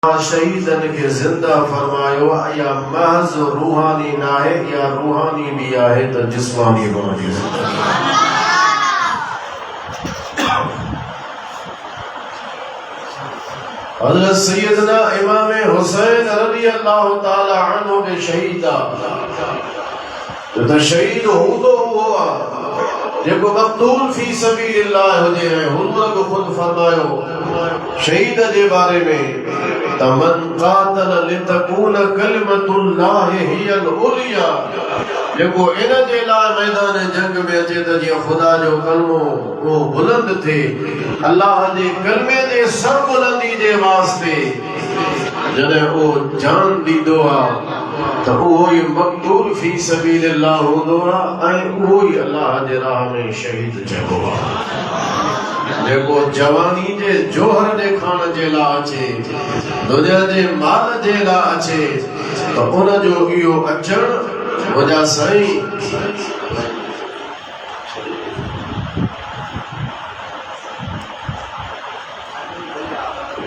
शहीदन के जिंदा फरमायो या महज रूहानी ना है या रूहानी भी आहे तो जिस्मानी बन हज़रत सैयदना इमाम हुसैन रज़ी अल्लाह ताला अन्हु के शहीदा तो शहीद हूंदो हुआ जेको मक़तूल फी सबीलिल्लाह हुजे है। हुजूर को खुद फरमायो शहीद जे बारे में तमन कातल लितकून कलिमतुल्लाहि हियल उलिया जेको इन जे लाइ मैदान जंग में अचे त जीअं खुदा जो कलमो वो बुलंद थे अल्लाह जे कलमे जे सरबुलंदी जे वास्ते जॾहिं वो जान ॾींदो आहे तो उहो ही मक़तूल फी सबीलिल्लाह हूंदो आहे ऐं उहो ही अल्लाह जे राह में शहीद चइबो आहे। जेको जवानी जे जोहर ॾेखारण जे लाइ अचे दुनिया जे माल जे लाइ अचे तो उन जो इहो अचणु मुंहिंजा साईं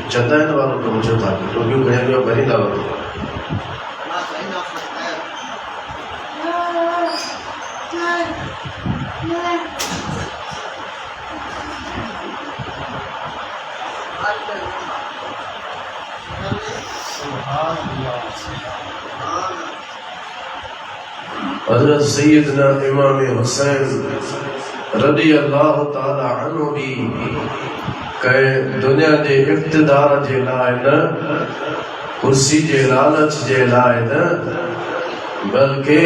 चताइन वारो कमु छो था टोपियूं खणी भरींदा वञो। हज़रत सैयदना इमाम हुसैन रज़ी अल्लाह ताला अन्हु भी कई दुनिया जे इक़्तिदार जे लाइ न कुर्सी जे लालच जे लाइ न बल्कि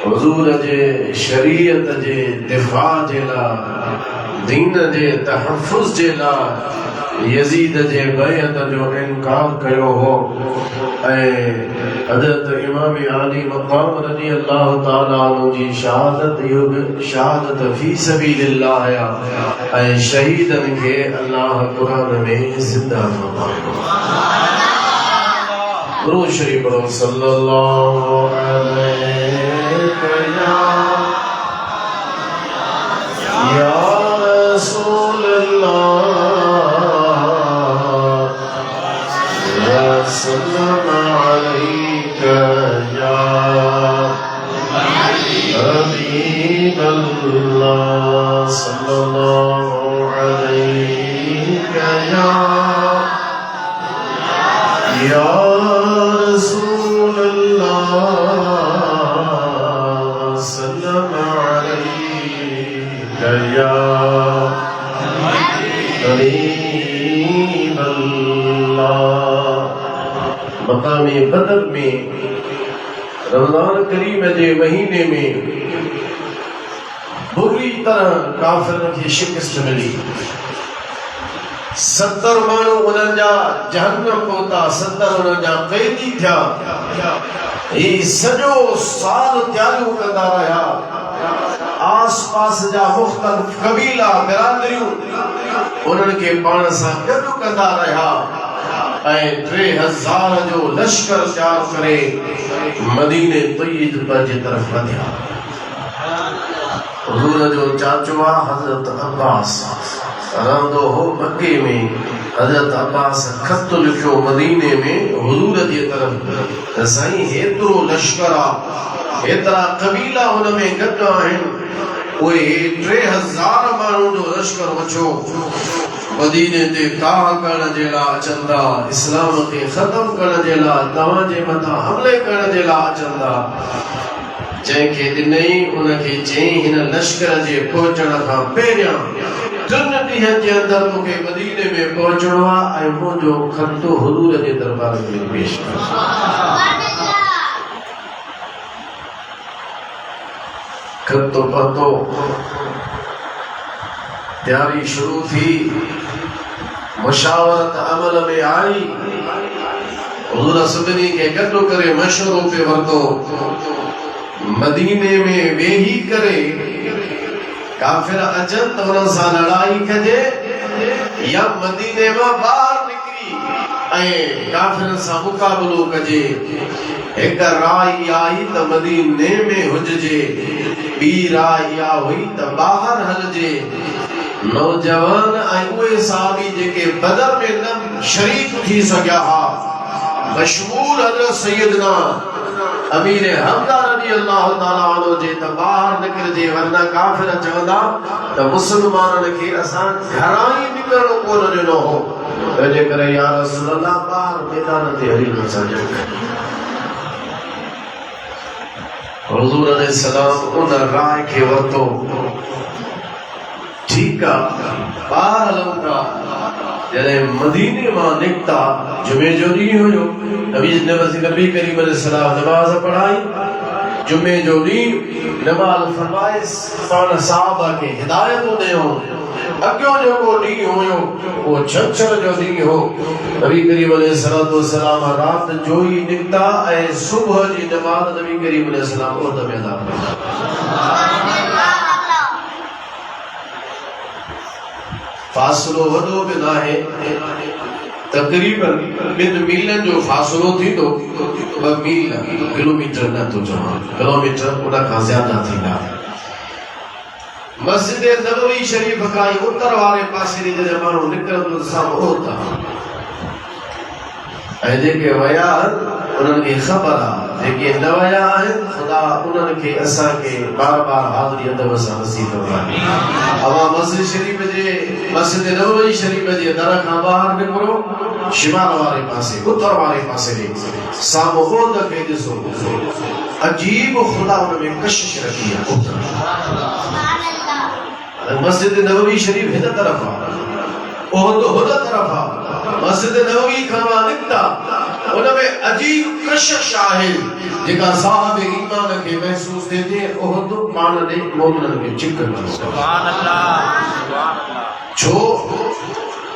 हुजूर जे शरीयत जे दिफ़ा जे लाइ दीन जे तहफ़्फ़ुज़ जे लाइ यजीद जे बैअत जो इनकार कयो हो ऐं हज़रत इमाम आली मक़ाम रज़ी अल्लाह ताला अन्हु जी शहादत फी सबीलिल्लाह ऐं शहीदन के अल्लाह कुरान में ज़िंदा फरमायो। दुरूद शरीफ पढ़ो सल्लल्लाहु अलैहि या रसूल अल्लाह सल्लम अलैका या हबीब अल्लाह सल्लल्लाहु अलैका या रसूल अल्लाह सल्लम अलैका या हबीब अल्लाह। मकामी बदर में रमजान करीम के महीने में बुरी तरह काफिरन की शिकस्त मिली। 70 माण्हू उन्हनि जा जहन्नम पहुता 70 उन्हनि जा कैदी थिया। ही सॼो साल तयारियूं कंदा रहिया। आस पास जा मुख़्तलिफ़ कबीला बिरादरियूं उन्हनि खे पाण सां गॾु कंदा रहिया ऐं 3000 जो लश्कर तैयार करे मदीने तय्यब जी तरफ वधिया। हुजूर जो चाचो आहे हज़रत अब्बास रहंदो हो मक्के में। हज़रत अब्बास खत लिखियो मदीने में हुजूर जी तरफ त साईं हेतिरो लश्कर आहे हेतिरा कबीला हुन में गॾु आहिनि उहे 3000 माण्हुनि जो लश्कर वठो मदीने ते काह करण जे लाइ अचनि था इस्लाम खे ख़त्म करण जे लाइ तव्हां जे मथां हमले करण जे लाइ अचनि था। जंहिंखे ॾिनई उनखे चयईं हिन लश्कर जे पहुचण खां पहिरियां 3 ॾींहंनि जे अंदरि मूंखे मदीने में पहुचणो आहे ऐं मुंहिंजो ख़त हुजूर जे दरबार में पेश कर। खत पतो तैयारी शुरू थी मुशावरत अमल में आई। हुजूर सभिनी खे गॾु करे मशवरो पे वरितो मदीने में वेही करे काफिर अचनि त उन्हनि सां लड़ाई कजे या मदीने मां ॿाहिरि निकिरी ऐं काफिरनि सां मुक़ाबिलो कजे। हिक राय आई त मदीने में हुजजे ॿी राय इहा हुई त ॿाहिरि हलजे। नौजवान ऐं उहे साहबी जेके बदर में न शरीक थी सघिया हा। मशहूर हज़रत सैयदना अमीर हमजा रज़ी अल्लाह ताला अन्हु जे त ॿाहिरि निकिरजे, वरना काफ़िर चवंदा त मुस्लमाननि खे असां घरां ई निकिरणो कोन ॾिनो हो, तंहिंजे करे या रसूल अल्लाह ॿाहिरि मैदान ते हली न सघे। हुज़ूर अलैहिस्सलाम उन राय खे वरितो, ठीकु आहे ॿाहिरि हलूं था। जॾहिं मदीने मां निकिता, जुमे जो ॾींहुं हुयो, नबी करीम अलैहिस्सलाम नमाज़ पढ़ाई। जुमे जो ॾींहुं नमाज़ फरमाए पाण साहबा खे हिदायतूं ॾियूं। अॻियो जेको ॾींहुं हुयो उहो छंछर जो ॾींहुं हो। नबी करीम अलैहिस्सलाम राति जो ई निकिता ऐं सुबुह जी नमाज़ नबी करीम अलैहिस्सलाम उहद में अदा कई। फासलो वॾो बि न आहे, तक़रीबन 2 मीलनि जो फासलो थींदो, 2 मील किलोमीटर न थो चवां, किलोमीटर उन खां ज़्यादा थींदा। मस्जिद नबवी शरीफ़ खां उत्तर वारे पासे ॾे जॾहिं माण्हू निकिरंदो साम्हूं होता, ऐं जेके विया उन्हनि खे ख़बर आहे, जेके न विया आहिनि ख़ुदा उन्हनि खे असांखे बार बार हाज़िरी अदब सां नसीब फरमाए। अवां मस्जिद शरीफ़ जे मस्जिद नबवी शरीफ़ जे दर खां ॿाहिरि निकिरो, शिमाल वारे पासे उत्तर वारे पासे ॾे साम्हूं ओद खे ॾिसो, अजीब ख़ुदा उन में कशिश रखी आहे। मस्जिद नबवी शरीफ़ हिन तरफ़ आहे, ओद हुन तरफ़ आहे। मस्जिद नबवी खां निकिता, उनमें अजीब कशिश आहे जेका साहिब ईमान खे महसूस थिए थी। ओहद पाण ॾे मोमिननि खे चिक कंदो। सुभान अल्लाह। छो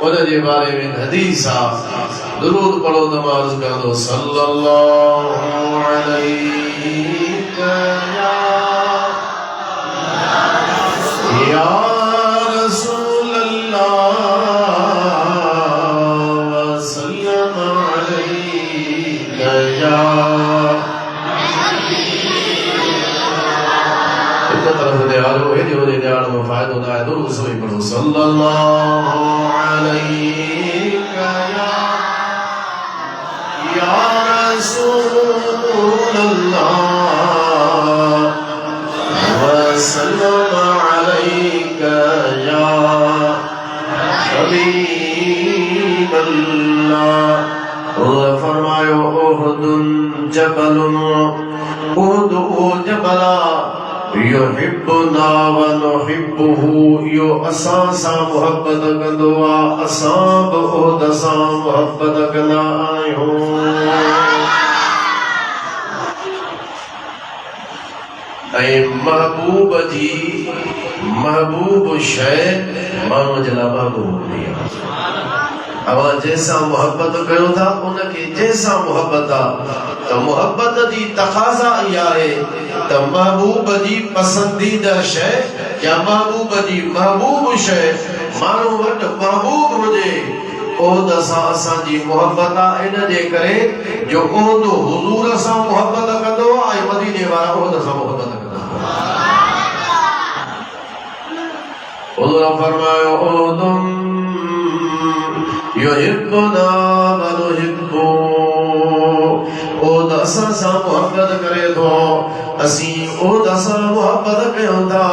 उन जे बारे में हदीस आहे, दुरूद पढ़ो नमाज़ कंदो सल्लल्लाहु अलैहि या रसूल अल्लाह फायदो ना है। दुरूद सभी पढ़ो सल्लल्लाहु अलैहि या रसूल अल्लाह व सल्लम अलैका या हबीब अल्लाह। फरमायो ओहुदुन जबलुन, ओहुद ओ जबला युहिब्बुना व नुहिब्बुहु, यो असां सां मोहब्बत कंदो आहे, असां बि ओहद सां मोहब्बत कंदा आहियूं। ऐं महबूब जी महबूब शइ माण्हू जे लाइ महबूब हूंदी आहे। अवां जंहिंसां मोहब्बत कयो था उनखे जंहिंसां मोहब्बत आहे, त मोहब्बत जी तक़ाज़ा इहा आहे त महबूब जी पसंदीदा शइ या महबूब जी महबूब शइ माण्हू वटि महबूब हुजे। ओहद सां असांजी मोहब्बत आहे, इन जे करे जो ओहद हुज़ूर सां मोहब्बत कंदो आहे ऐं मदीने वारा ओहद सां मोहब्बत कंदा। हुज़ूर फरमायो ओहदुम युहिब्बुना व नुहिब्बु, ओहद असां सां मोहब्बत करे थो, असीं ओहद सां मोहब्बत कयूं था।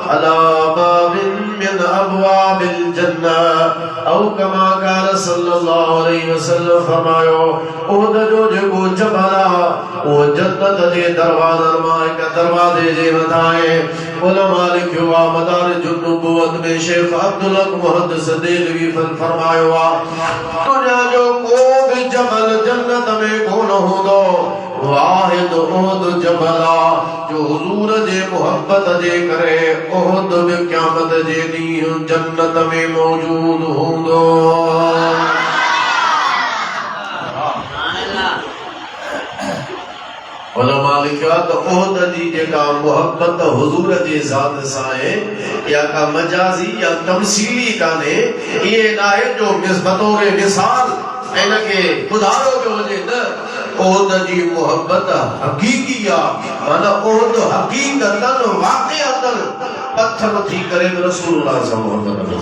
अला बाबिन मिन अबवाबिल जन्नह औ कमा क़ाल सल्लल्लाहु अलैहि वसल्लम। फरमायो ओहद जो जेको जबल आहे उहो जन्नत जे दरवाज़नि मां हिकु दरवाज़े जे मथां आहे। उलमा लिखियो आहे मदारिजुन नबुवत में शेख अब्दुल हक मुहद्दिस देलवी फरमायो आहे, दुनिया जो को बि जबल जन्नत में कोन हूंदो, वाहिद ओहद जबल जो हुजूर जे मोहब्बत जे करे ओहद बि क़यामत जे ॾींहुं जन्नत में मौजूद हूंदो। उलमा लिखियो आहे त ओहद जी जेका मोहब्बत हुजूर जे ज़ात सां आहे, या का मजाज़ी या तमसीली कान्हे, इहे न आहे जो बतौर मिसाल इन खे ॿुधायो पियो हुजे, न ओहद जी मोहब्बत हक़ीक़ी आहे। माना ओहद हक़ीक़तन वाक़िअतन पत्थर थी करे रसूलुल्लाह सां मोहब्बत कंदो।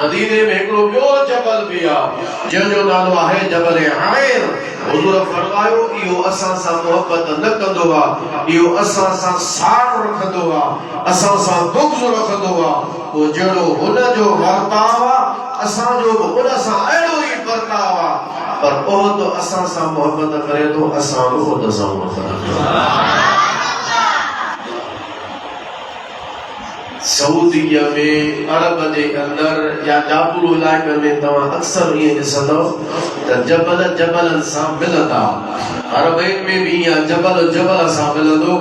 मदीने में हिकिड़ो ॿियो जबल बि आहे जंहिंजो नालो आहे जबल आमिर। हुज़ूर फरमायो इहो असां सां मोहबत न कंदो आहे, इहो असां सां साड़ रखंदो आहे, असां सां बुग़्ज़ रखंदो आहे। पोइ जहिड़ो हुन जो वर्ताव आहे असांजो बि हुन सां अहिड़ो ई वर्ताव आहे। पर उहो असां सां मोहबत करे थो, असां बि उहो सां मोहबत कयूं। सऊदीअ में अरब जे अंदर या जाबुल इलाइक़े में तव्हां अक्सर ईअं ॾिसंदव त जबल जबलनि सां मिलंदा। अरबनि में बि ईअं जबल जबल सां मिलंदो।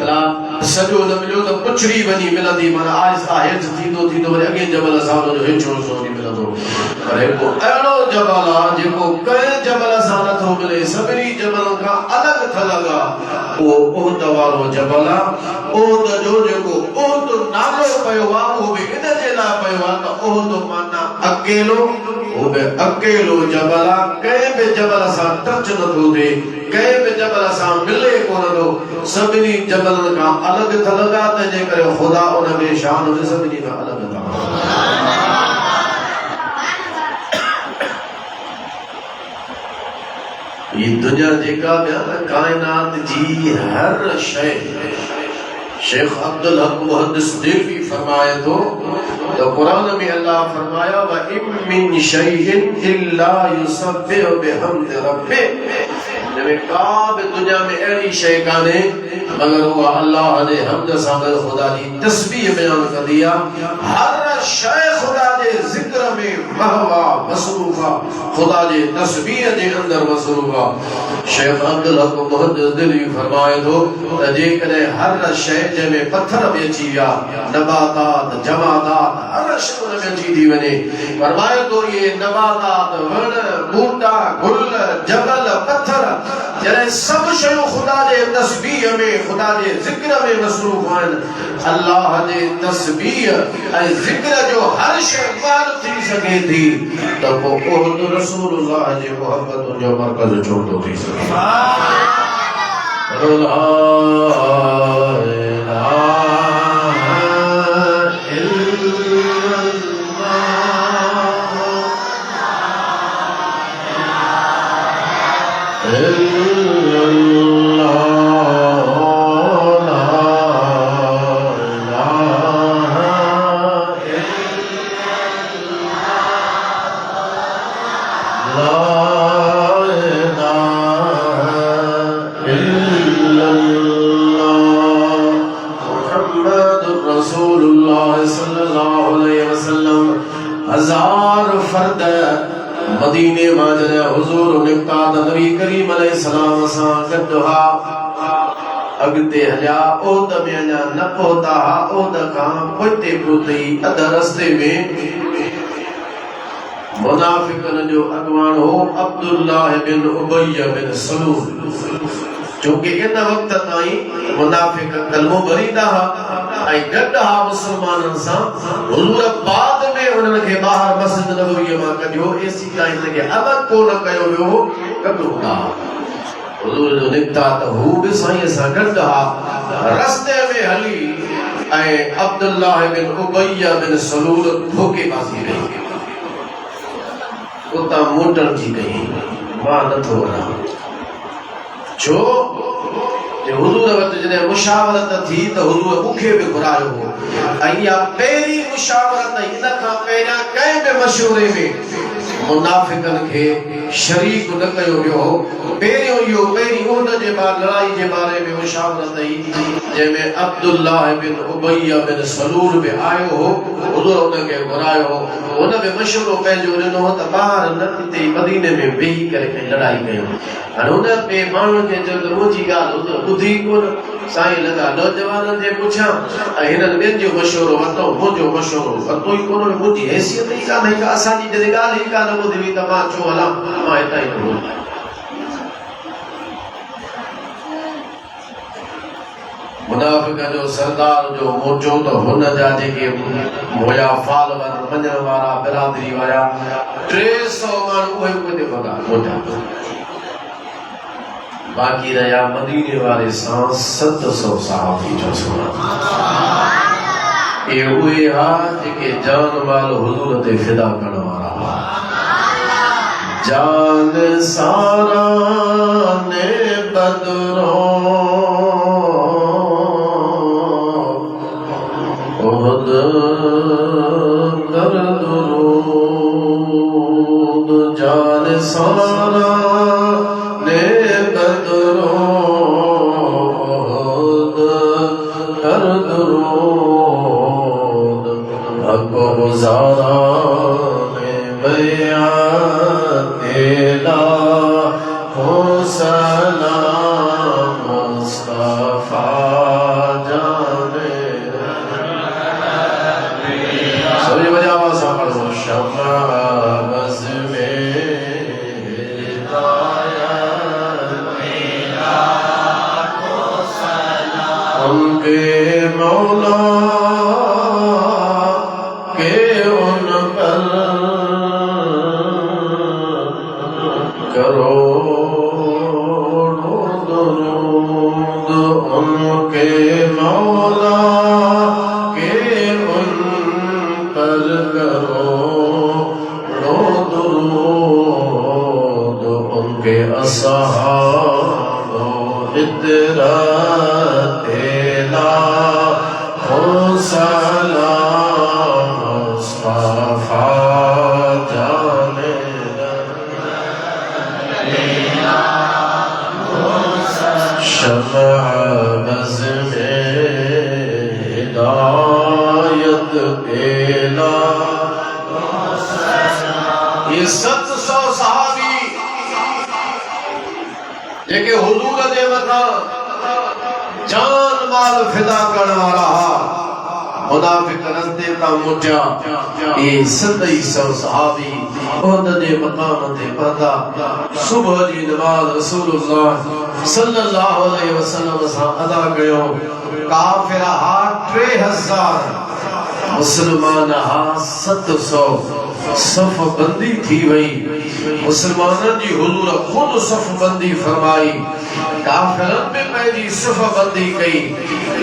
सॼो न मिलियो त पुछड़ी वञी मिलंदी, माना आहिस्ता हेठि थींदो थींदो वरी अॻे जबल सां हुनजो हेठियों हिसो वञी मिलंदो। पर हिकु अहिड़ो जबल आहे जेको कंहिं जबल सां नथो मिले, सभिनी जबलनि खां अलॻि थलग आहे, उहो उहद वारो जबल आहे। उहद जो जेको उहद नालो पियो आहे उहो बि इन जे लाइ पियो आहे त उहद माना अकेलो, उहो बि अकेलो जबल आहे, कंहिं बि जबल सां टच नथो थिए, कंहिं बि जबल सां मिले कोन थो, सभिनी जबलनि खां अलॻि थलग आहे। तंहिंजे करे ख़ुदा उन में शान सभिनी खां अलॻि आहे। ये दुनिया जेका बि आहे न काइनात जी हर शइ, शेख अब्दुल हक मुहद्दिस देवी फरमाए थो तो कुरान में अल्लाह फरमाया व इम मिन शैइन इल्ला युसब्बिहु बिहम्दि रब्बिह। का भी दुनिया में अहिड़ी शइ कान्हे मगर उहा अल्लाह जे हमद सां गॾु ख़ुदा जी तस्बीह बयान कंदी आहे। हर शइ ख़ुदा जे ज़िक्र में महवा मसरूफ़ आहे, ख़ुदा जे तस्बीह जे अंदरि मसरूफ़ आहे। शेख अब्दुल हक मुहद्दिस दिल्ली फरमाए थो त जेकॾहिं हर शइ जंहिंमें पत्थर बि अची विया, नबातात जमादात हर शइ उन में अची थी वञे, फरमाए थो इहे नबातात वण बूटा गुल जबल पत्थर जॾहिं सभु शयूं ख़ुदा जे तस्बीह में ख़ुदा जे ज़िक्र में मसरूफ़ आहिनि, अल्लाह जे तस्बीह ऐं ज़िक्र जो हर शइ पार थी सघे थी त पोइ उहद रसूलुल्लाह जे मोहब्बत जो मरकज़ छो थो थी सघे। मदीने मां जॾहिं हुज़ूर निकिता त नबी करीम अलैहिस्सलाम सां गॾु हा, अॻिते हलिया, ओद में अञा न पहुता हा, ओद खां पोइते पहुते ई अध रस्ते में मुनाफ़िक़नि जो अॻवान हो अब्दुल्लाह बिन उबय बिन सलूल। छोकी इन वक़्त ताईं मुनाफ़िक़ कलमो भरींदा हुआ ऐं गॾु हा मुस्लमाननि सां। हुज़ूर बाद में उन्हनि खे ॿाहिरि मस्जिद नबवीअ मां कढियो, एसी ताईं हिन खे अलॻि कोन कयो वियो, गॾु हूंदा हुआ। हुज़ूर जो निकिता त हू बि साईं सां गॾु हा। रस्ते में हली ऐं अब्दुल्लाह बिन उबय बिन सलूल धोखेबाज़ी कई, उतां मोटर जी कई, मां नथो वञा। छो हुज़ूर वटि जॾहिं मुशावरत थी त हुज़ूर मूंखे बि घुरायो हो ऐं इहा पहिरीं मुशावरत, इन खां पहिरियां कंहिं बि मशवरे में मुनाफ़िक़नि खे शरीक न कयो वियो हो। पहिरियों इहो पहिरीं उहद जे बारे लड़ाई जे बारे में मुशावरत ई जंहिंमें अब्दुल्लाह बिन उबय बिन सलूल बि आयो हो, हुज़ूर उनखे घुरायो हो। हुन बि मशवरो पंहिंजो ॾिनो हो त ॿाहिरि न हिते मदीने में वेही करे कंहिं लड़ाई कयूं। हाणे हुन ॿिए माण्हुनि खे चयो त मुंहिंजी ॻाल्हि हुज़ूर ॿुधी कोन, साईं लॻा नौजवाननि जे पुछां ऐं हिननि ॿियनि जो मशवरो वरितो, मुंहिंजो मशवरो वरितो ई कोन, मुंहिंजी हैसियत ई कान्हे का, असांजी जॾहिं ॻाल्हि ई कान ॿुधी हुई त मां छो हलां, मां हितां ई थो। मुनाफ़िक़ जो सरदार जो मोचो त हुन जा जेके हुया फॉलोअर मञण वारा बिरादरी वारा 300 माण्हू उहे बि वॻा मोटा, बाक़ी रहिया मदीने वारे सां 700 सहाबी जो सुभान। ये हुए हाथ के जान माल हुजूर ते फिदा करने वाला जान सारा ने बदरो खुद कर दुरूद जान सारा ने बदरो खुद कर दुरूद अको गुजारा ने बयान ला हो सलाम मुस्तफा जाने सभी बजावा सा पढ़ो शमा बज़ में उनके मौला के उन पर करो दुरूद उनके मौला के उन पर करो दुरूद उनके असहाबो इतरात ला हो सलाम मुस्तफा जाने शमा बज़ में हिदायत केला ये 700 सहाबी जेके हुजूर दे मथा जान माल फिदा करने वाला मुनाफिक रस्ते ता मुटिया ये 700 सहाबी उहद दे मकाम ते पता सुबह जी नमाज रसूलुल्लाह सल्लल्लाहु अलैहि वसल्लम सा अदा कयो काफिर हा 3000 मुसलमान हा 700 सफ बंदी थी वही मुसलमानन जी हुजूर खुद सफ बंदी फरमाई काफिरन में पहली सफ बंदी कई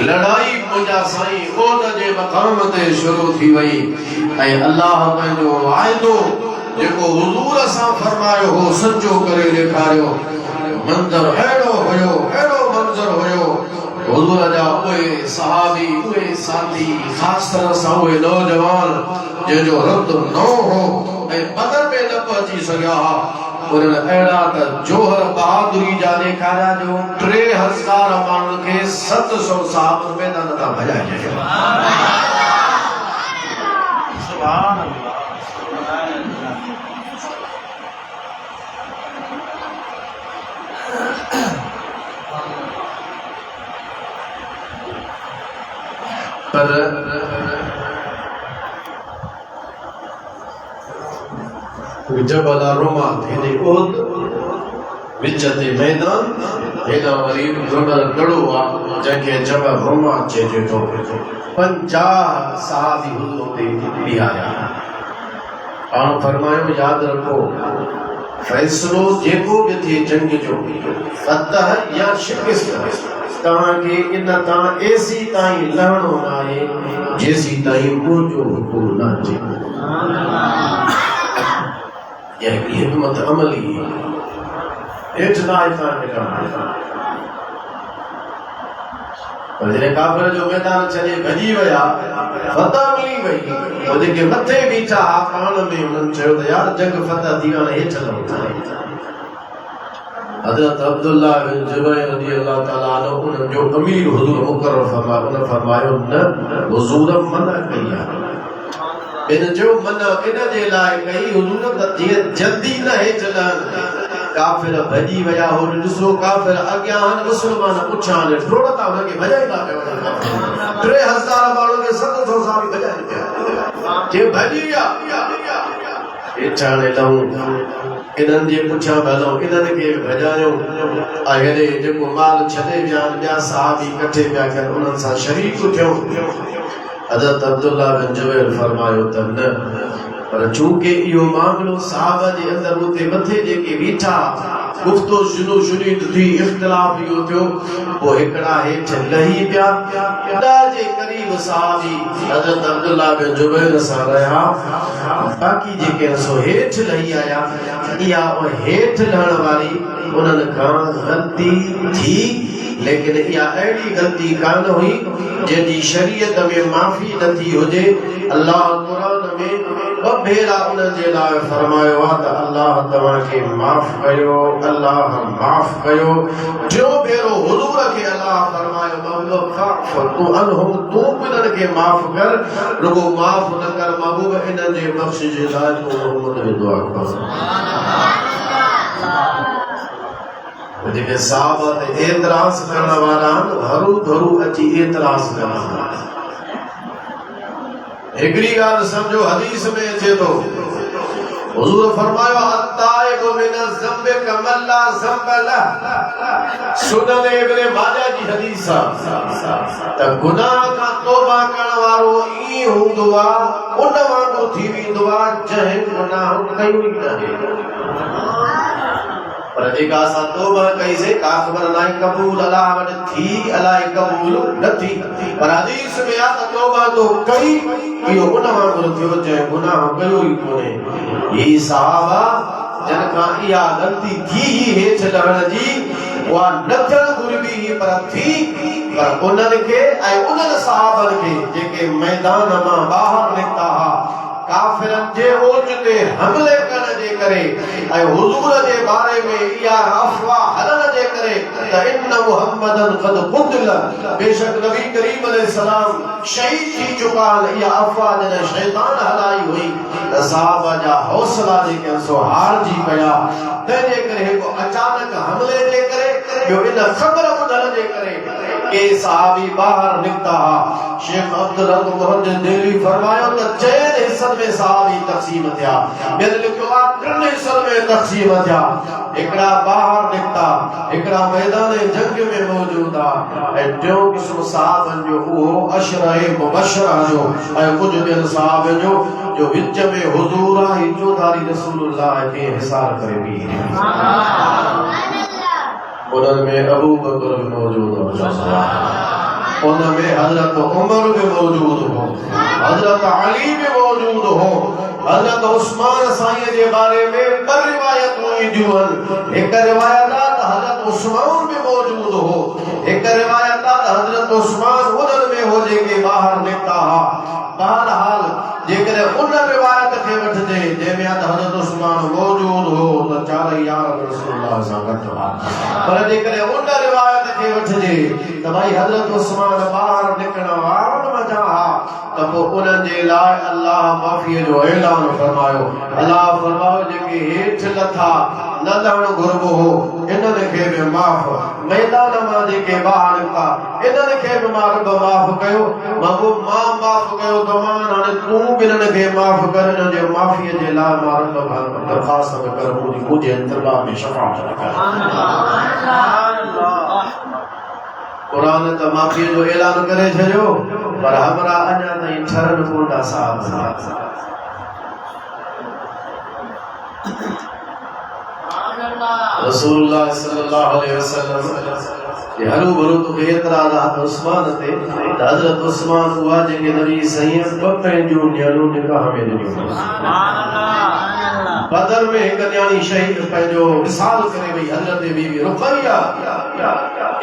लड़ाई मुजा साईं ओद जे मकाम ते शुरू थी वई ऐं अल्लाह पंहिंजो वाइदो जेको हुजूर सां फरमायो हो सचो करे ॾेखारियो मंज़र अहिड़ो मंज़र हुयो हुजूर जा उहे सहाबी उहे साथी ख़ासि तरह सां उहे नौजवान जंहिंजो रब्द नओ हो ऐं बदर में न पहुची सघिया हा उन्हनि अहिड़ा त जोहर बहादुरी जा ॾेखारिया जो 3000 माण्हुनि खे 700 साहब मैदान तां भॼाए छॾियो सुभान अल्लाह पर जबल रोमा थे ओद विच ते मैदान हेॾा वरी जबल कड़ो आहे जंहिंखे जबल रोमा चइजे थो 50 सहाबी हुजूर ते बीहारिया पाण फरमायो यादि रखो फैसलो जेको बि थिए जंग जो फतह या शिकस्त तव्हांखे इन तां एसी ताईं लहणो न आहे जेसी ताईं मुंहिंजो हुकुम न अचे यानी हिकमत अमली हेठि न आहे तव्हांखे करणु पर जॾहिं काफ़िर जो मैदान छॾे भॼी विया फतह मिली वई पोइ जेके मथे बीठा पाण में उन्हनि चयो त यार जंग फतह थी हाणे हेठि न उथारे हज़रत अब्दुल्लाह बिन जुबैर रज़ी अल्लाह ताला अन्हु उन्हनि जो अमीर हुजूर मुक़र्रर फरमायो उन फरमायो न हुजूर मना कई आहे इन जो मना इन जे लाइ कई हुजूर त जीअं जल्दी न हेठि लहनि काफिर भॼी विया हो ॾिसो काफिर अॻियां आहिनि मुस्लमान पुठियां आहिनि डोड़ता हुनखे भॼाईंदा पिया 3000 माण्हुनि खे 700 साहबी भॼाए पिया जे भॼी विया हेठां लहूं इन्हनि जे पुठियां हलूं इन्हनि खे भॼायूं ऐं हेॾे जेको माल छॾे विया ॿिया साहबी इकठे पिया कनि उन्हनि सां शरीक थियूं हज़रत अब्दुल्लाह बिन जुबैर फरमायो त न पर चूंकि इहो मामलो साहब जे अंदर उते मथे जेके बीठा गुफ्तो शुनीद थी इख्तिलाफ इहो थियो पोइ हिकिड़ा हेठि लही पिया ख़ुदा जे करीब साहबी हज़रत अब्दुल्लाह बिन जुबैर सां रहिया बाक़ी जेके सो हेठि लही आया इहा हेठि लहण वारी उन्हनि खां ग़लती थी लेकिन इहा अहिड़ी ग़लती कान हुई जंहिंजी शरीयत में माफ़ी नथी हुजे अल्लाह क़ुरान में ॿ भेरा उन्हनि जे लाइ फरमायो आहे त अल्लाह तव्हांखे माफ़ कयो अल्लाह माफ़ कयो टियों भेरो हुज़ूर खे अल्लाह फरमायो तूं इन्हनि खे माफ़ कर रुगो माफ़ न कर महबूब इन्हनि जे बख़्श जे लाइ तूं मोहम्मद में दुआ कर जेके साहब ते एतराज़ करण वारा हरू भरू अची एतराज़ करण हिकिड़ी ॻाल्हि सम्झो हदीस में अचे थो हुज़ूर फरमायो अत्ताइबु मिन ज़म्बि कमन ला ज़म्ब लह सुनन इब्न माजा जी हदीस त गुनाह खां तौबा करण वारो ई हूंदो आहे उन वांगुरु थी वेंदो आहे जंहिं गुनाह कयो ई नाहे पर जेका असां तौबा कईसे का ख़बर नाहे क़बूल अलाह वटि थी अलाह क़बूल न थी पर हदीस में आ त तौबा तो कई इहो उन वांगुरु थियो जंहिं गुनाह कयो ई कोन्हे ही सहाबा जिन खां इहा ग़लती थी ही हेठि लहण जी उहा न थियणु घुरिबी हुई पर थी पर उन्हनि खे ऐं उन्हनि सहाबनि खे जेके मैदान मां ॿाहिरि निकिता हुआ काफ़िरनि जे ओज ते हमले करण जे करे ऐं हुज़ूर जे बारे में इहा अफ़वाह हलण जे करे त इन मुहम्मदन क़द क़ुतिल बेशक नबी करीम अलैहि सलाम शहीद थी चुका इहा अफ़वाह जॾहिं शैतान हलाई हुई त सहाबा जा हौसला जेके सो हारजी पिया तंहिंजे करे हिकु अचानक हमले जे करे ॿियो इन ख़बर ॿुधण जे करे के सहाबी ॿाहिरि निकिता हुआ शेख अब्दुल रब मुहम्मद दिल्ली फरमायो त चइनि हिस्सनि में सहाबी तक़सीम थिया ॿियनि लिखियो आहे टिनि हिस्सनि में तक़सीम थिया हिकिड़ा ॿाहिरि निकिता हिकिड़ा मैदान जंग में मौजूद आहे ऐं टियों क़िस्म सहाबनि जो उहो अशरे मुबशरा जो ऐं कुझु ॿियनि सहाबनि जो विच में हुज़ूर आहे चौधारी रसूलुल्लाह खे हिसार करे बीह उन्हनि में अबू बकर भी मौजूद हो उनमें हजरत उमर भी मौजूद हो हजरत अली भी मौजूद हो हजरत उस्मान साईं जे बारे में पर रिवायतूं ईंदियूं आहिनि हिकु रिवायत आहे त हजरत उस्मान भी मौजूद हो हिकु रिवायत आहे त हजरत उस्मान उन्हनि में हो जेके ॿाहिरि निकिता हुआ बहरहाल जेकॾहिं उन रिवायत खे वठिजे जंहिंमें त हज़रत उस्मान मौजूद हो त चार यार रसूलुल्लाह सां गॾु हुआ पर जेकॾहिं उन रिवायत खे वठिजे त भाई हज़रत उस्मान ॿाहिरि निकिरण वारनि वञा हा त पोइ उन्हनि जे लाइ अल्लाह माफ़ीअ जो ऐलान फरमायो अल्लाह फरमायो जेके हेठि लथा न लहणु घुरिबो हो इन्हनि खे बि माफ़ मैदान मां जेके ॿाहिरि निकिता इन्हनि खे बि मां रब माफ़ कयो मां माफ़ कयो तमाम हाणे तूं बि इन्हनि खे माफ़ कर इन्हनि जे माफ़ीअ जे लाइ मां रब दरख़्वास्त कर मुंहिंजे दरबार में शफ़ाअत कर कुरान त माफ़ीअ जो ऐलान करे छॾियो पर हमरा अञा ताईं ठरनि कोन था साहब रसूलुल्लाह सल्लल्लाहु अलैहि वसल्लम ये हरू भरू तो एतराज़ हज़रत उस्मान ते हज़रत उस्मान हुआ जेके नबी सही बपन जो न्याणो निकाह में ॾिनो सुभान अल्लाह बदर में एक न्याणी शहीद पंहिंजो विसाल करे वई हज़रत बीबी रुक़ैया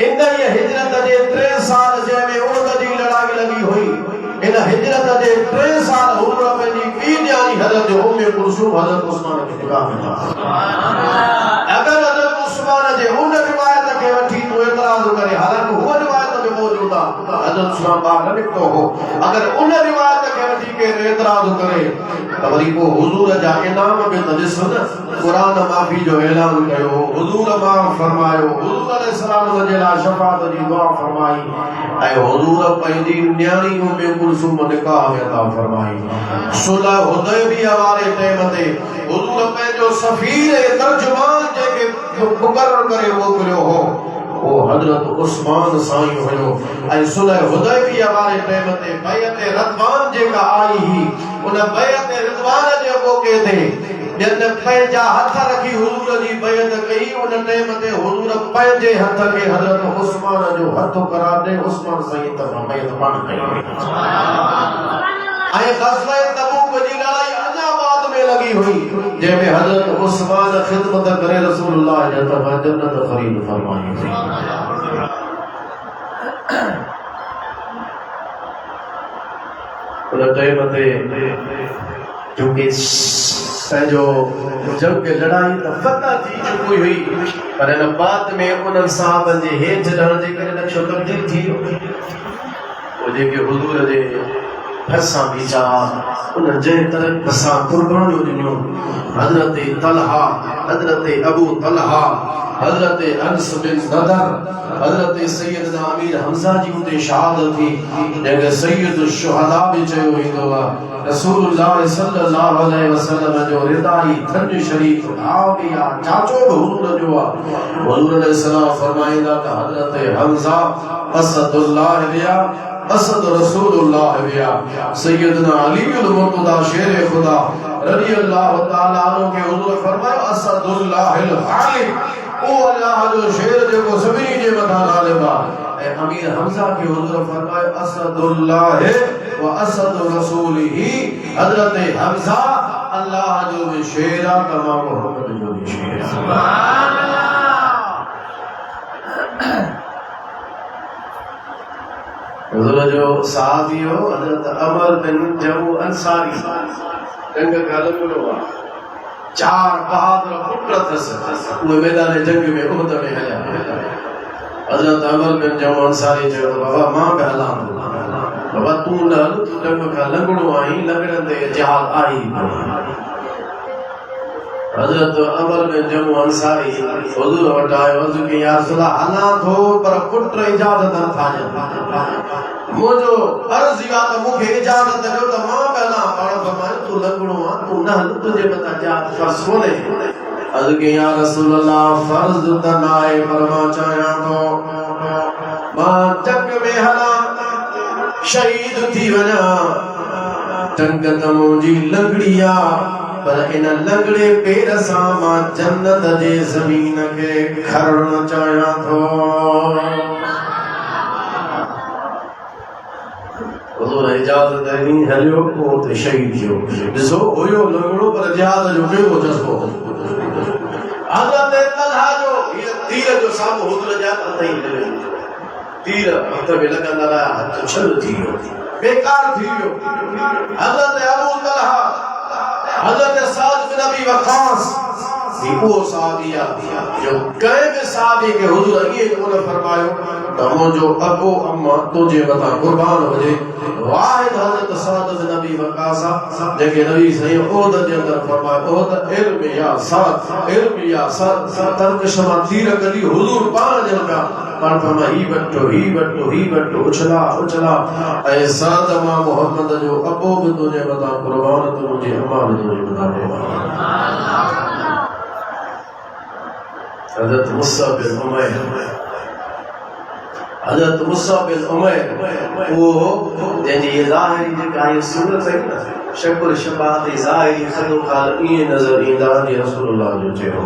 इन ये हिजरत जे 3 साल जंहिंमें उहद जी लड़ाई लगी हुई इन हिजरत जे 3 साल हुजूर पंहिंजी ॿी न्याणी हज़रत उम्मे कुलसूम हज़रत उस्मान खे निकाह में सुभान अल्लाह अगर हज़रत उस्मान जे उन रिवायत खे वठी तो एतराज़ करे हालांकि हुआ रिवायत में मौजूद आहे हज़रत उस्मान बाहर न निकितो हो अगर उन रिवायत खे वठी के एतराज़ करे त वरी को हुजूर जा इनाम में त ॾिसो न कुरान माफ़ी जो ऐलान कयो हुजूर माफ़ फरमायो हुजूर अलैहि सलाम जे लाइ शफ़ाअत जी दुआ फरमाई ऐं हुजूर पंहिंजी न्याणी उम्मे कुलसूम निकाह में अता फरमाई सुलह हुदैबिया वारे टाइम ते हुजूर पंहिंजो सफ़ीर तर्जुमान जेके मुक़रर करे मोकिलियो हो वो हजरत उस्मान साईं हुयो ऐं सुलह हुदैबिया वारे टाइम ते बैअत रिदवान जेका आई ही उन बैअत रिदवान जे मौके ते जन पंहिंजा हथ रखी हुजूर जी बैअत कई उन टाइम ते हुजूर पंहिंजे हथ खे हजरत उस्मान जो हथ करार ॾे उस्मान साईं त बैअत पाण कई ऐं ग़ज़वा तबूक जी लड़ाई अञा बाद में लगी हुई जंहिंमें हजरत उस्मान खिदमत करे रसूलुल्लाह जी तरफ़ां जन्नत ख़रीद फरमाई उन टाइम ते क्योंकि जो जंग लड़ाई त फतह थी चुकी हुई पर इन बाद में उन साहबन जे हेठ रहण जे करे नक्शो तब्दील थी वो जेके हुजूर जे फरसा बीचा उन जे तरफ असां कुर्बानियूं ॾिनियूं हजरत तलहा हजरत अबू तलहा हजरत अनस बिन नदर हजरत सैयदना अमीर हमजा जी उते शहादत थी जंहिंखे सैयद शुहदा बि चयो वेंदो आहे रसूलुल्लाह सल्लल्लाहु अलैहि वसल्लम जो रिदाई थन शरीफ आबिया चाचो बि हुजूर जो आहे हुजूर अलैहि सलाम फरमाईंदा त हजरत हमजा असदुल्लाह बिया असद रसूलुल्लाह बिया सैयदना अली अल मुर्तदा शेर खुदा रजी अल्लाह तआला अन्हु के हुजूर फरमायो असदुल्लाह अल गालिब ओ अल्लाह जो शेर जेको सभिनी जे मथां गालिब आहे ऐं अमीर हमजा के हुजूर फरमायो असदुल्लाह व असद रसूलिही हजरत हमजा अल्लाह जो भी शेर आहे तमाम मोहम्मद जो भी शेर आहे सुभान अल्लाह हुजूर जो सहाबी हो हजरत अमर बिन जमू अंसारी जंग गालकुलो आहे चार बहादुर पुत्र थस उहे मैदान जंग में उहद में हलिया हजरत अमर बिन जमू अंसारी चयो बाबा मां बि हलां बाबा तू न तू जंग खां लंघणो आई लंघण ते जिहाद आई हजरत अमर बिन जमू अंसारी हुजूर वटि आयो अर्ज़ कई या रसूल अल्लाह हलां थो पर पुत्र इजाज़त नथा ॾियनि मुझो अर्ज़ या त मूंखे इजाज़त ॾियो त मां बि हलां पाण फरमायो तू लंघणो आहे तू न हल तुंहिंजे मथां जिहाद फर्ज़ कोन्हे अर्ज़ कई या रसूल अल्लाह फर्ज़ त न आहे पर मां चाहियां थो मां जंग में हलां शहीद थी वञा जंग त मुंहिंजी लंगड़ी आहे पर इन लंगड़े पेर सां मां जन्नत जे ज़मीन खे खणणु चाहियां थो हुजूर इजाज़त ॾिनी हलियो पोइ उते शहीद थियो ॾिसो हुयो लंगड़ो पर जिहाद जो कहिड़ो जज़्बो हज़रत तलहा जो हीअ तीर जो साम्हूं हुजूर जा हथ ई मिले तीर हथ में लॻंदा रहिया हथ छल थी वियो बेकार थी वियो हज़रत अबू तलहा हज़रत साद बिन अबी वक़ास वो साहबिया जो कंहिं बि साहबी खे हुजूर ईअं कोन फरमायो त मुंहिंजो अबो अम्मा तुंहिंजे मथां कुर्बान हुजे वाहिद हज़रत साद बिन अबी वक़ास जेके नबी साईं ओहद जे अंदरि फरमायो ओहद इल्म या साद इल्म या साद तरकश मां तीर कढी हुजूर पाण ॼण पिया पाण फरमायो ही वटो उछला उछला ऐं साद मां मोहम्मद जो अबो बि तुंहिंजे मथां कुर्बान त मुंहिंजी अम्मा बि तुंहिंजे मथां कुर्बान हज़रत मुसा बिन उमैर हज़रत मुसा बिन उमैर वो जंहिंजी ये ज़ाहिरी जेका आहे सूरत आहे न शकुल शबात ज़ाहिरी ख़दो ख़ाल ईअं नज़र ईंदा जीअं रसूलुल्लाह जो चयो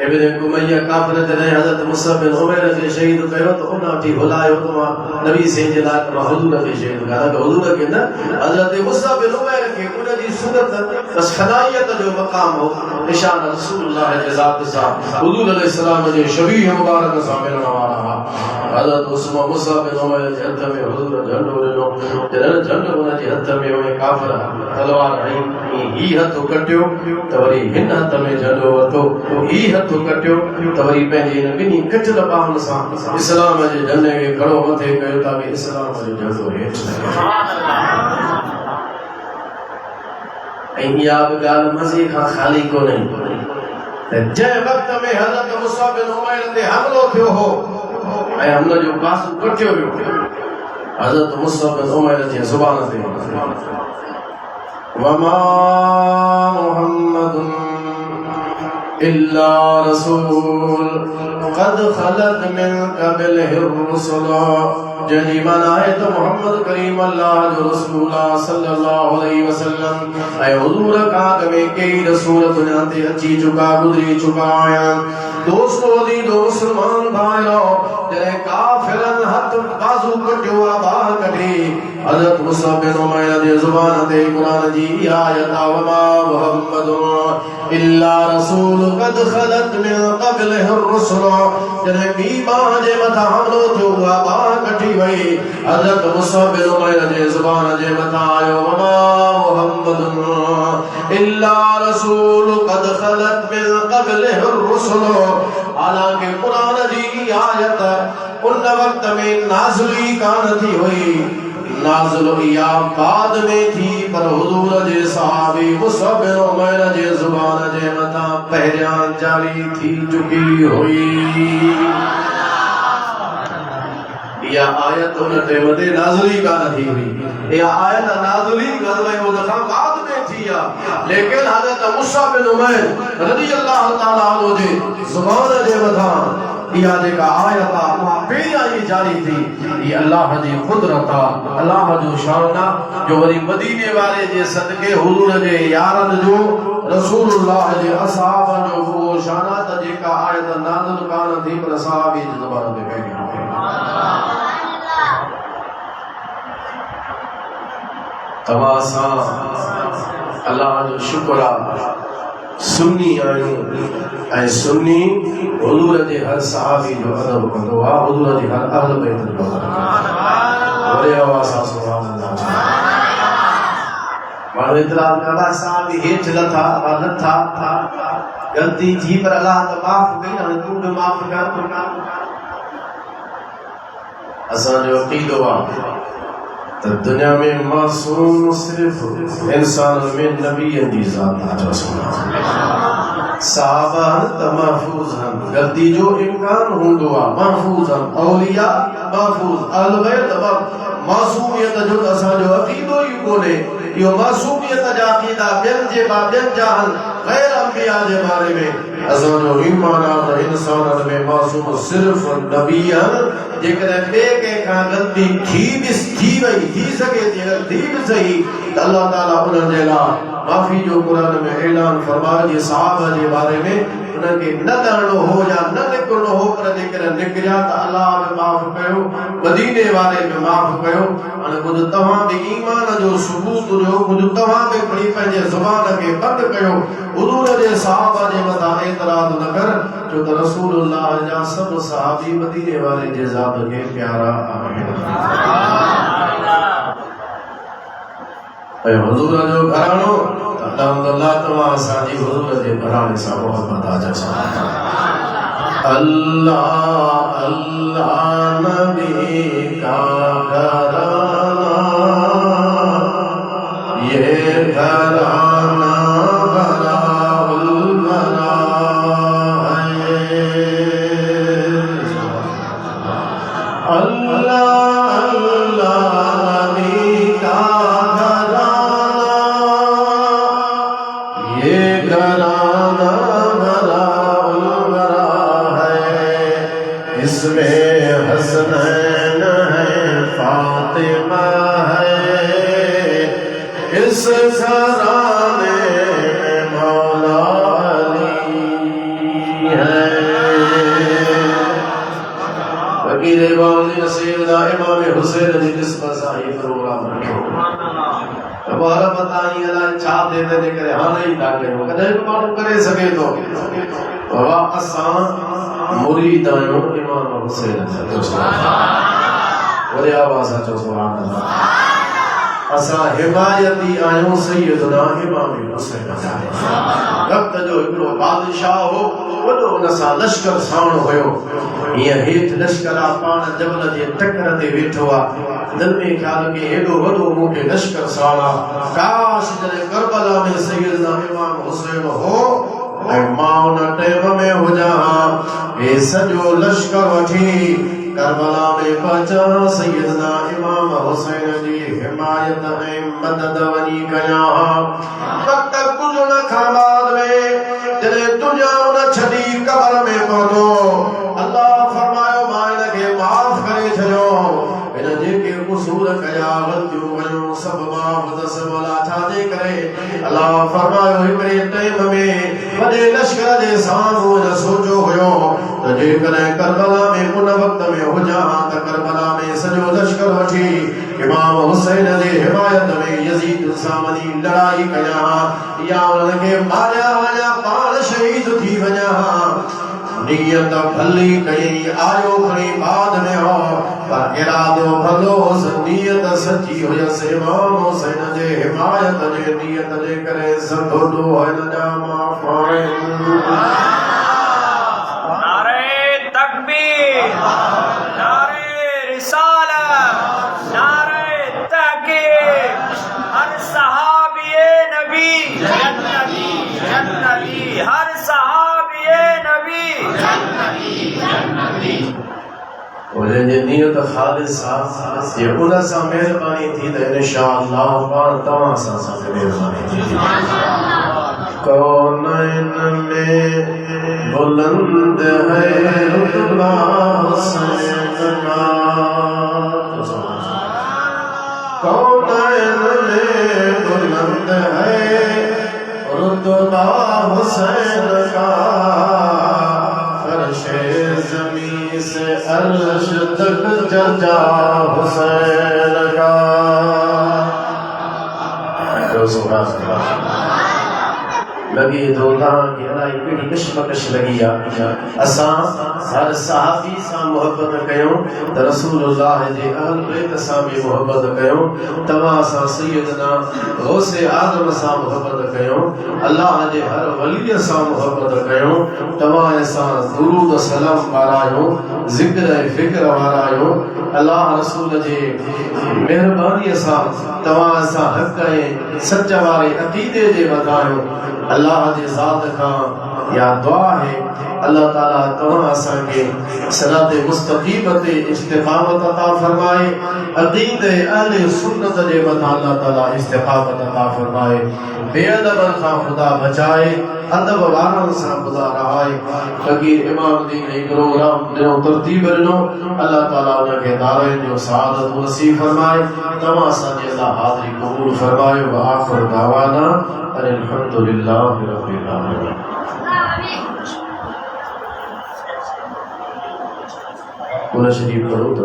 इब्न उमैया काफ़िर जॾहिं हज़रत मुसा बिन उमैर खे शहीद कयो त उन वठी भुलायो त मां नबी साईं जे लाइ मां हुजूर खे शहीद कयां त हुजूर खे न हज़रत मुसा बिन उमैर खे उन जी सूरत बस खनाइयत जो मक़ाम हो निशान रसूलुल्लाह जे ज़ात सां हुजूर अलैहि सलाम जे शबीह मुबारक सां मिलण वारा हुआ हज़रत उस्मान मुसा बिन उमैर जे हथ में हुजूर झंडो ॾिनो जॾहिं झंडो उन जे हथ में हुए काफ़िर तलवार हई ही हथ कटियो त वरी हिन हथ में झंडो वरितो ही हथ कटियो त वरी पंहिंजे इन ॿिन्ही कटियल ॿाहुनि सां इस्लाम जे झंडे खे खड़ो मथे कयो ताकि इस्लाम जो झंडो हेठि ऐं इहा बि ॻाल्हि मज़े खां ख़ाली कोन्हे त जंहिं वक़्त में हज़रत मुसा बिन उमैर ते हमिलो थियो हो ऐं हुन जो पासो कटियो वियो हज़रत मुसा बिन उमैर जे ज़ुबान ते वमा मुहम्मदुन इल्ला रसूल क़द खलत मिन क़ब्लिहि रुसूल। जंहिंजी माना आहे त मोहम्मद करीम अल्लाह जो रसूल सल्लल्लाहु अलैहि वसल्लम ऐं हुजूर खां अॻु में कई रसूल दुनिया ते अची चुका गुज़री चुका आहिनि। दोस्तो दी दो मुसलमान भाइयो जॾहिं काफ़िरन हथ बाज़ू कटियो बाह कढी हज़रत मुसअब बिन उमैर जी ज़ुबान ते क़ुरान जी आयत वमा मुहम्मदुन इल्ला रसूल क़द खलत मिन क़ब्लिहि रुसूल। जॾहिं ॿी बाह जे मथां हमलो थियो बाह कटी वई हज़रत मुसअब बिन उमैर जी ज़ुबान जे मथां आयो वमा मुहम्मदुन इल्ला रसूल क़द खलत मिन क़ब्लिहि रुसूल। हालांकि कुरान जी आयत उन वक्त में नाज़िल कान थी हुई, नाज़िल या बाद में थी, पर हुजूर जे सहाबी मुसअब बिन उमैर जे ज़ुबान जे मथां पहिरियां जारी थी चुकी हुई। या आयत उन टाइम ते नाज़िल कान थी हुई, या आयत नाज़िल ग़ज़वे उहद खां बाद में थी आहे। लेकिन हज़रत मुसअब बिन उमैर रज़ी अल्लाह तआला अन्हु जे ज़ुबान जे मथां इहा जेका आयत आहे उहा पहिरियां ई जारी थी। इहा अल्लाह जी क़ुदरत आहे, अल्लाह जो शान आहे जो वरी मदीने वारे जे सदके हुजूर जे यारनि जो रसूलुल्लाह जे असहाब जो उहो शान आहे त जेका आयत नाज़िल कान थी पर सहाबी जी ज़ुबान ते पहिरियां तवासा अल्लाह जो शुक्र आहे सुन्नी आहियूं ऐं सुन्नी हुजूर जे हर सहाबी जो अदब कंदो आहे, हुजूर जे हर अहल बैत जो अदब कंदो आहे। वॾे आवाज़ सां सुभान अल्लाह। माण्हू इतराज़ कंदा सहाबी हेठि लथा ग़लती थी पर अल्लाह त माफ़ कई, हाणे तूं बि माफ़ कर। असांजो अक़ीदो आहे त दुनिया में मासूम सिर्फ़ इंसान में नबीअ जी ज़ात जो सहाबा त महफूज़ आहिनि, ग़लती जो इम्कान हूंदो आहे, महफूज़ आहिनि, औलिया महफूज़, अहल बैत मासूमियत जो असांजो अक़ीदो ई कोन्हे। इहो मासूमियत जा अक़ीदा ॿियनि जा ग़ैर अंबिया जे बारे में असांजो ईमान आहे त इंसाननि में मासूम सिर्फ़ नबी आहिनि। जेकॾहिं ॿिए कंहिंखां ग़लती थी वई थी सघे थी, अगरि थी बि सही त अल्लाह ताला उन्हनि जे लाइ माफ़ी जो क़ुरान में ऐलान फरमायो जे सहाबा जे बारे में उनखे न लहणो हो या न निकिरणो हो, पर जेकॾहिं निकिरिया त अल्लाह बि माफ़ कयो, मदीने वारे बि माफ़ कयो। हाणे कुझु तव्हां बि ईमान जो सबूत ॾियो, कुझु तव्हां बि खणी पंहिंजे ज़ुबान खे बंदि कयो, हुजूर जे सहाबा जे मथां एतराज़ न कर, छो त रसूलुल्लाह जा सभु सहाबी मदीने वारे जे ज़ात खे प्यारा आहिनि। ऐं हुजूर जो घरानो अल्हम्दुलिल्लाह तव्हां असांजी हुजूर जे घराने सां मोहब्बत आहे। अल्लाह अल्लाह नबी का घराना ये घराना बराउल बरा है। अल्लाह अल्लाह नबी का इसमें हसनैन है, फातिमा है, इस घराने में मौला अली है। फकीर बावली नसीरदा इमाम हुसैन जी निस्बत सां ही प्रोग्राम रखियो। हमारा पता नहीं अल्लाह छा दे दे करे हाणे ई था कयूं, कॾहिं बि माण्हू करे सघे थो। बाबा असां मुरीद आहियूं इमाम हुसैन जा। वॾे आवाज़ सां चओ सुभान अल्लाह। असां हिमायती आहियूं सैयदना इमाम हुसैन जा। वक़्त जो हिकिड़ो बादशाह हो, वॾो हुन सां लश्कर साण हुयो। हीअं हेठि लश्कर आहे, पाण जबल जे टकर ते वेठो आहे, दिल में ख्याल के हेॾो वॾो मूंखे लश्कर साण आहे। काश जॾहिं करबला में सैयदना इमाम हुसैन हो ऐं मां उन टाइम में हुजां, हे सॼो लश्कर वठी करबला में पहुचा, सैयदना इमाम हुसैन जी हिमायत ऐं मदद वञी कयां। वक़्त गुज़रण खां बाद में जॾहिं दुनिया अल्लाह फरमायो हिकिड़े टाइम में वॾे लश्कर जे साम्हूं न सोचो हुयो त जेकॾहिं करबला में उन वक़्त में हुजां त करबला में सॼो लश्कर वठी इमाम हुसैन जे हिमायत में यज़ीद सां वञी लड़ाई कयां या उन्हनि खे मारिया वञा पाण शहीद थी वञा नियत भली कई आयो खणी बाद में हो पर इरादो भलो नियत सच्ची हुयसि इमाम हुसैन जे हिमायत जे नियत जे करे सभु हिन जा माफ़ नारे तकबीर नारे रिसालत नारे तहकीर हर सहाबिए नबी जन्नती जन्नती हर सहाबिए नबी मुझे नियत खालिस ये उन सां मेहरबानी थी त इंशाअल्लाह पाण तव्हां सां मेहरबानी थी कौनैन में बुलंद है रुतबा हुसैन का कौनैन में बुलंद है रुतबा हुसैन का फर्शे ज़मीन से अर्श तक चर्चा हुसैन का लगी तो की अलाई कहिड़ी कशमकश लगी आहे असां हर सहाबी सां मोहब्बत कयूं त रसूलुल्लाह जे अहल बैत सां भी मोहब्बत कयूं तव्हां सां सैयदना गौसे आज़म सां मोहब्बत कयूं अल्लाह जे हर वली सां मोहब्बत कयूं तव्हां सां दुरूद सलाम पारायूं ज़िक्र ऐं फ़िक्र वारायूं अल्लाह रसूल जे मेहरबानी सां तव्हां सां हक़ ऐं सच वारे अक़ीदे जे वधायूं अल्लाह जी ज़ात का या दुआ है अल्लाह ताला तव्हां असांखे सिरात मुस्तक़ीम ते इस्तिक़ामत अता फरमाए अक़ीदे अहले सुन्नत जे मथां अल्लाह ताला इस्तिक़ामत अता फरमाए बेअदबन खां खुदा बचाए अदब वारन सां खुदा रहाए फ़कीर इमाम दीन हिकिड़ो राम ॾिनो तरतीब ॾिनो अल्लाह ताला उनखे दारैन जो सआदत नसीब फरमाए तव्हां असांजी अल्लाह हाज़िरी क़बूल फरमाए व आख़िर दावाना अल्हम्दुलिल्लाहि रब्बिल आलमीन पूरा शरीफ पढ़ो तो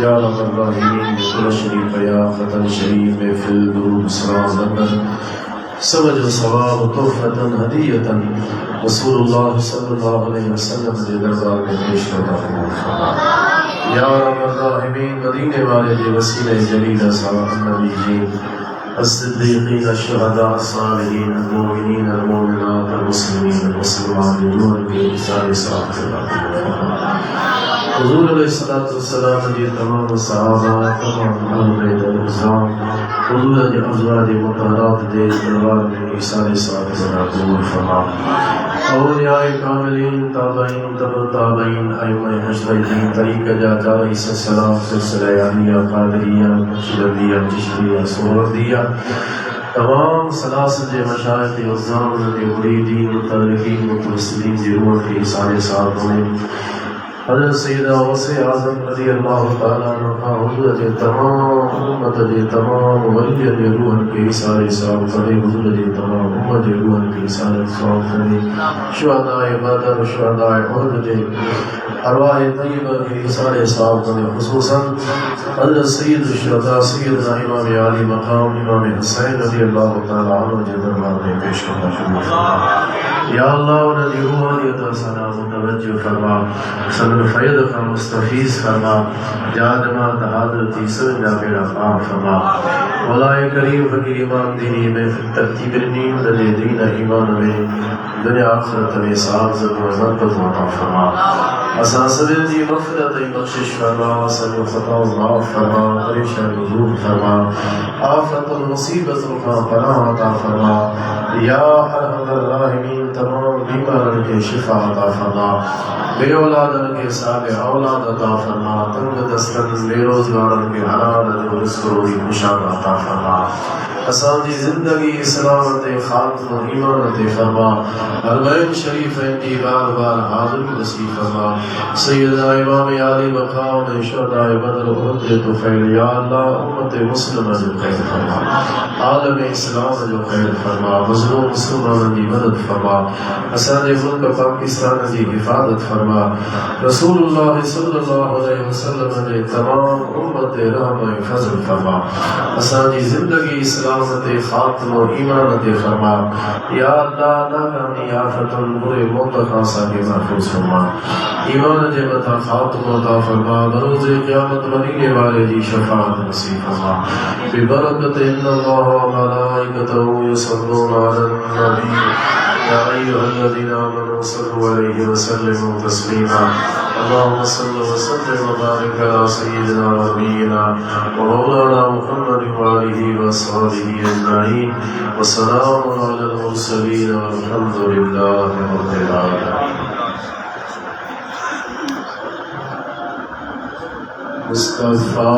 या रब्बल शरीफ या फतन शरीफ में फिल दुरूद सलाम लकर समझ सवाब तोहफतन हदीयतन रसूलुल्लाह सल्लल्लाहु अलैहि वसल्लम के दरबार में पेश करता हूं या रब्बल मदीने वाले जे वसीले जलील सलाम नबी जी الصديقين الشهداء الصالحين المؤمنين المؤمنات المسلمين المسلمات نور के सारे साथ हुजूर अलैहिस्सलातु वस्सलाम जी तमाम सहाबा तमाम अहले बैत इस्लाम हुजूर जी अज़वाज मुतहरात दे दरबार में सारे साथ कबूल फरमा औलियाए कामिलीन ताबईन तबा ताबईन अइम्मा हश्रतीन तरीक़त जा जारी सलाम सिलसिला यारिया कादरिया नक्शबंदिया चिश्तिया सोहरदिया तमाम सलासिल जे मशाइख उज़्ज़ाम के मुरीदीन मुतअल्लिक़ीन मुतवस्सिलीन जी रूह के सारे साथ में हज़रत सैयदा गौसे आज़म रज़ी अल्लाह तआला अन्हा हुज़ूर जे तमाम उम्मत जे तमाम वली जे रूहन के सारे साथ करे हुज़ूर जे तमाम उम्मत जे रूहन के सारे साथ करे शुहदाए बदर शुहदाए उहद जे अरवाह तय्यबा के सारे साथ करे खुसूसन हज़रत सैयद शुहदा सैयदना इमाम अली मकाम इमाम हुसैन रज़ी अल्लाह तआला अन्हु जे दरबार में पेश करना शुरू या अल्लाह उनकी रूहानियत सना मुतवज्जो फरमा फैद का मुस्तफीज फरमा, जादमा तहादती सुरजा मेरा पाक फरमा। मौलाए करीम फकीर इमाम दीनी में तरतीब नीम दले दीन ईमान में दुनिया आखिरत में साथ ज़रूरत अता फरमा। असासबिल दी मग़फ़िरत बख्शिश फरमा, सनु खता माफ़ फरमा, परेशान दूर फरमा, आफत मुसीबत का पनाह अता फरमा। या अरहमर राहिमीन तमाम बीमारों के शिफा अता फरमा, बेऔलादन के साले औलाद अता फरमा, तंग दस्तन बेरोजगारन के हलाल रिज़्क़ रोज़ी खुशहाल अता फरमा। असांजी ज़िंदगी सलामत खातमा ईमानत फरमा, हरमैन शरीफ़ैन की बार बार हाज़िरी नसीब फरमा। सय्यदना इमाम आली मक़ाम शुहदाए बदर उहद तुफ़ैल, या अल्लाह उम्मत मुस्लिमा जो खैर फरमा, आलम इस्लाम जो खैर फरमा, मज़लूम मुसलमानन की मदद फरमा, असांजे मुल्क पाकिस्तान की हिफाजत फरमा। रसूलुल्लाह सल्लल्लाहु अलैहि वसल्लम ने तमाम उम्मत रहम फज़ल फरमा। असांजी ज़िंदगी सलामत खात्मा ईमानत फरमा। या अल्लाह नाकामी आफतन बुरे मौत खां साके महफूज फरमा, ईमान जे मथा खात्मा अता फरमा, बरोज़े क़यामत मरीने वाले जी शफ़ाअत नसीब फरमा। बिबरकत इन्नल्लाह व मलाइकतहु युसल्लूना अलन नबी, या अय्युहल्लज़ीना आमनू सल्लु अलैहि व सल्लिमू तस्लीमा। अल्लाहुम्मा सल्लि व सल्लिम व बारिक अला सय्यिदिना व नबिय्यिना व मौलाना मुहम्मद व आलिहि व अस्हाबिहि अजमईन व सलामुन अलल मुरसलीन वल्हम्दुलिल्लाहि रब्बिल आलमीन। मुस्तफ़ा